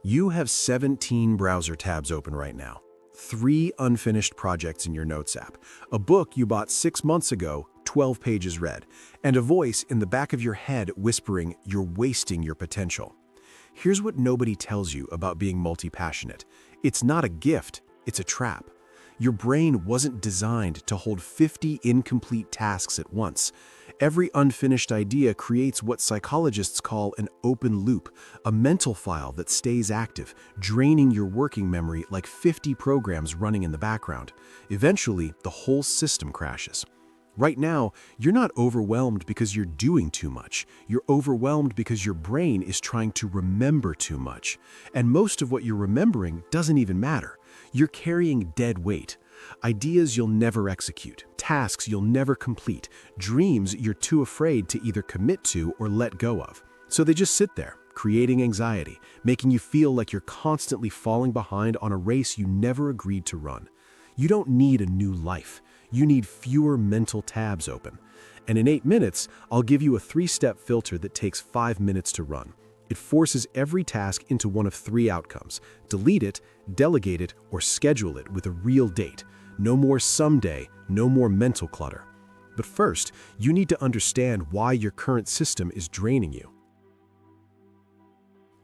You have 17 browser tabs open right now, 3 unfinished projects in your Notes app, a book you bought 6 months ago, 12 pages read, and a voice in the back of your head whispering you're wasting your potential. Here's what nobody tells you about being multi-passionate. It's not a gift, it's a trap. Your brain wasn't designed to hold 50 incomplete tasks at once. Every unfinished idea creates what psychologists call an open loop, a mental file that stays active, draining your working memory like 50 programs running in the background. Eventually, the whole system crashes. Right now, you're not overwhelmed because you're doing too much. You're overwhelmed because your brain is trying to remember too much. And most of what you're remembering doesn't even matter. You're carrying dead weight. Ideas you'll never execute, tasks you'll never complete, dreams you're too afraid to either commit to or let go of. So they just sit there, creating anxiety, making you feel like you're constantly falling behind on a race you never agreed to run. You don't need a new life. You need fewer mental tabs open. And in 8 minutes, I'll give you a 3-step filter that takes 5 minutes to run. It forces every task into one of 3 outcomes: delete it, delegate it, or schedule it with a real date. No more someday, no more mental clutter. But first, you need to understand why your current system is draining you.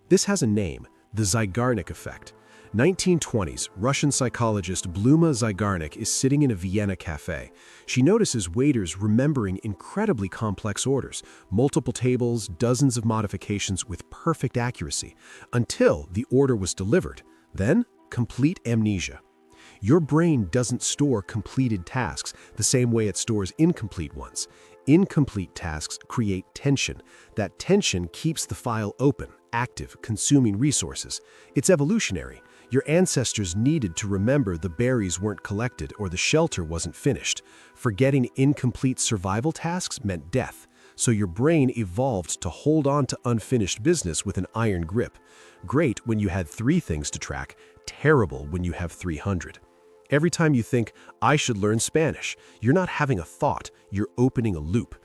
This has a name: the Zygarnik effect. 1920s, Russian psychologist Bluma Zygarnik is sitting in a Vienna cafe. She notices waiters remembering incredibly complex orders, multiple tables, dozens of modifications with perfect accuracy, until the order was delivered. Then, complete amnesia. Your brain doesn't store completed tasks the same way it stores incomplete ones. Incomplete tasks create tension. That tension keeps the file open, active, consuming resources. It's evolutionary. Your ancestors needed to remember the berries weren't collected or the shelter wasn't finished. Forgetting incomplete survival tasks meant death. So your brain evolved to hold on to unfinished business with an iron grip. Great when you had 3 things to track, terrible when you have 300. Every time you think, I should learn Spanish, you're not having a thought, you're opening a loop.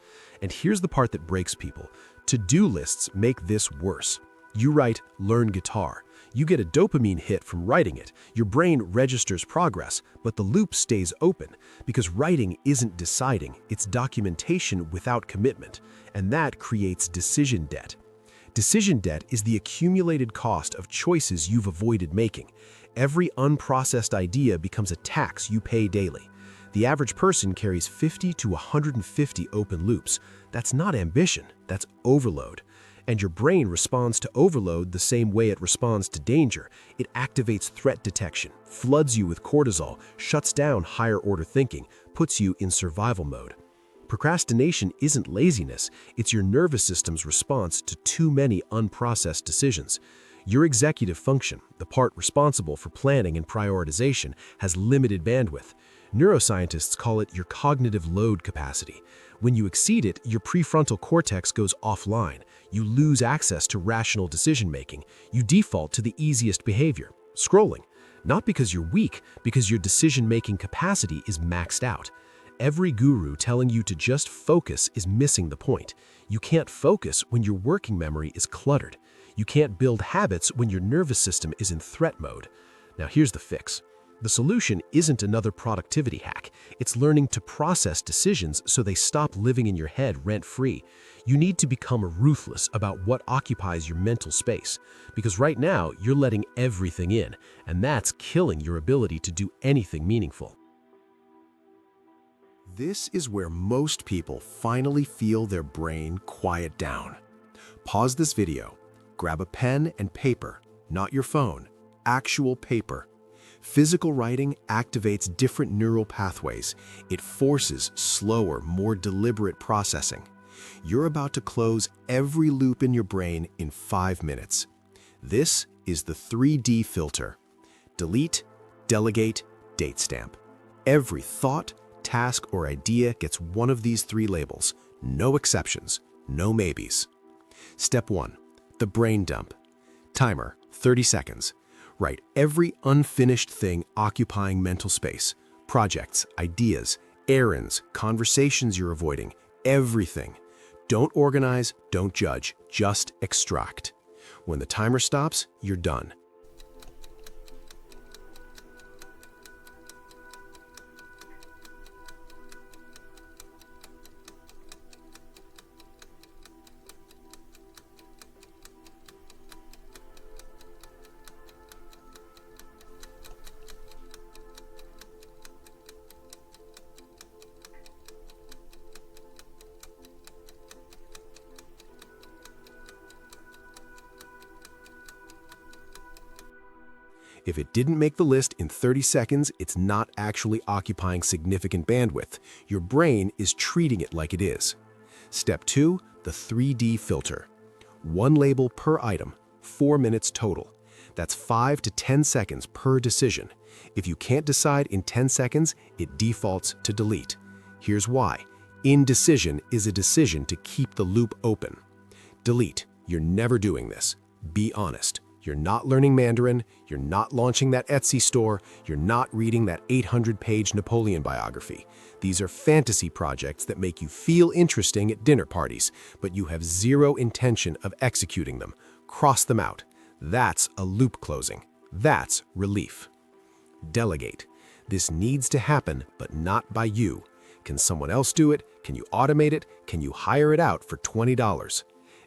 And here's the part that breaks people. To-do lists make this worse. You write, learn guitar. You get a dopamine hit from writing it. Your brain registers progress, but the loop stays open because writing isn't deciding, it's documentation without commitment, and that creates decision debt. Decision debt is the accumulated cost of choices you've avoided making. Every unprocessed idea becomes a tax you pay daily. The average person carries 50 to 150 open loops. That's not ambition, that's overload. And your brain responds to overload the same way it responds to danger. It activates threat detection, floods you with cortisol, shuts down higher-order thinking, puts you in survival mode. Procrastination isn't laziness, it's your nervous system's response to too many unprocessed decisions. Your executive function, the part responsible for planning and prioritization, has limited bandwidth. Neuroscientists call it your cognitive load capacity. When you exceed it, your prefrontal cortex goes offline. You lose access to rational decision-making. You default to the easiest behavior, scrolling. Not because you're weak, because your decision-making capacity is maxed out. Every guru telling you to just focus is missing the point. You can't focus when your working memory is cluttered. You can't build habits when your nervous system is in threat mode. Now here's the fix. The solution isn't another productivity hack. It's learning to process decisions so they stop living in your head rent-free. You need to become ruthless about what occupies your mental space, because right now you're letting everything in, and that's killing your ability to do anything meaningful. This is where most people finally feel their brain quiet down. Pause this video, grab a pen and paper, not your phone, actual paper. Physical writing activates different neural pathways. It forces slower, more deliberate processing. You're about to close every loop in your brain in 5 minutes. This is the 3D filter. Delete, delegate, date stamp. Every thought, task, or idea gets one of these 3 labels. No exceptions, no maybes. Step 1. The brain dump. Timer, 30 seconds. Write every unfinished thing occupying mental space. Projects, ideas, errands, conversations you're avoiding, everything. Don't organize, don't judge, just extract. When the timer stops, you're done. If it didn't make the list in 30 seconds, it's not actually occupying significant bandwidth. Your brain is treating it like it is. Step 2, the 3D filter. One label per item, 4 minutes total. That's 5 to 10 seconds per decision. If you can't decide in 10 seconds, it defaults to delete. Here's why. Indecision is a decision to keep the loop open. Delete. You're never doing this. Be honest. You're not learning Mandarin, you're not launching that Etsy store, you're not reading that 800-page Napoleon biography. These are fantasy projects that make you feel interesting at dinner parties, but you have zero intention of executing them. Cross them out. That's a loop closing. That's relief. Delegate. This needs to happen, but not by you. Can someone else do it? Can you automate it? Can you hire it out for $20?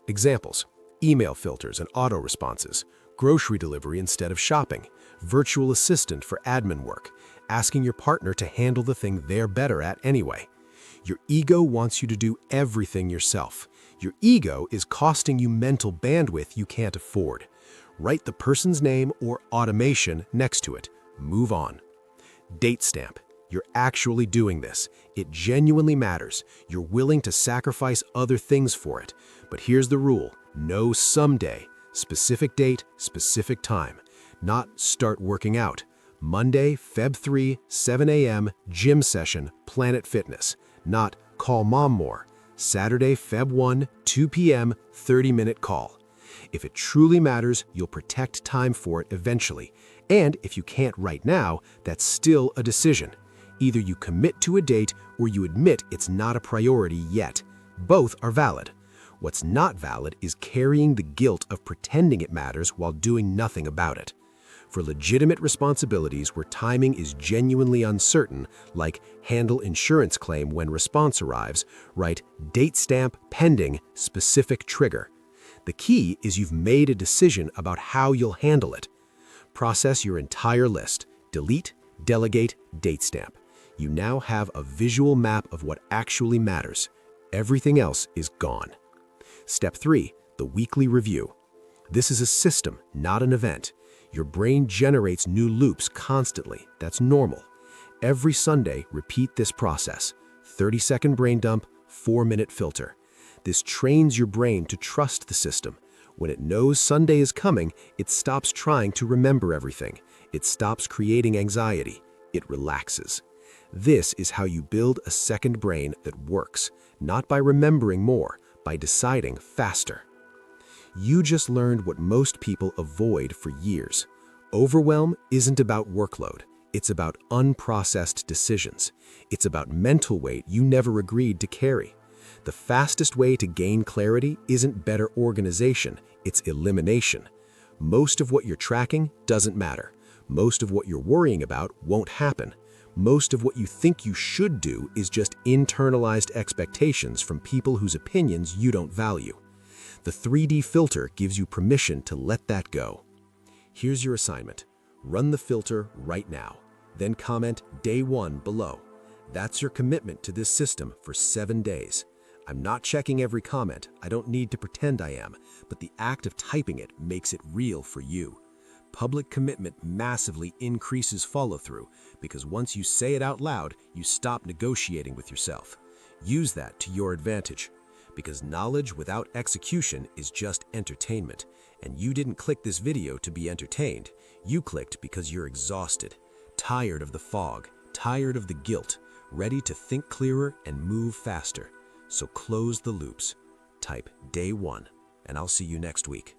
Examples: email filters and auto responses, grocery delivery instead of shopping, virtual assistant for admin work, asking your partner to handle the thing they're better at anyway. Your ego wants you to do everything yourself. Your ego is costing you mental bandwidth you can't afford. Write the person's name or automation next to it. Move on. Date stamp. You're actually doing this. It genuinely matters. You're willing to sacrifice other things for it. But here's the rule. No someday. Specific date, specific time. Not start working out. Monday, Feb 3, 7 a.m., gym session, Planet Fitness. Not call mom more. Saturday, Feb 1, 2 p.m., 30-minute call. If it truly matters, you'll protect time for it eventually. And if you can't right now, that's still a decision. Either you commit to a date or you admit it's not a priority yet. Both are valid. What's not valid is carrying the guilt of pretending it matters while doing nothing about it. For legitimate responsibilities where timing is genuinely uncertain, like handle insurance claim when response arrives, write date stamp pending specific trigger. The key is you've made a decision about how you'll handle it. Process your entire list. Delete, delegate, date stamp. You now have a visual map of what actually matters. Everything else is gone. Step 3, the weekly review. This is a system, not an event. Your brain generates new loops constantly. That's normal. Every Sunday, repeat this process. 30-second brain dump, 4-minute filter. This trains your brain to trust the system. When it knows Sunday is coming, it stops trying to remember everything. It stops creating anxiety. It relaxes. This is how you build a second brain that works, not by remembering more, by deciding faster. You just learned what most people avoid for years. Overwhelm isn't about workload. It's about unprocessed decisions. It's about mental weight you never agreed to carry. The fastest way to gain clarity isn't better organization, it's elimination. Most of what you're tracking doesn't matter. Most of what you're worrying about won't happen. Most of what you think you should do is just internalized expectations from people whose opinions you don't value. The 3D filter gives you permission to let that go. Here's your assignment. Run the filter right now. Then comment day 1 below. That's your commitment to this system for 7 days. I'm not checking every comment. I don't need to pretend I am, but the act of typing it makes it real for you. Public commitment massively increases follow-through because once you say it out loud, you stop negotiating with yourself. Use that to your advantage, because knowledge without execution is just entertainment, and you didn't click this video to be entertained. You clicked because you're exhausted, tired of the fog, tired of the guilt, ready to think clearer and move faster. So close the loops. Type day 1, and I'll see you next week.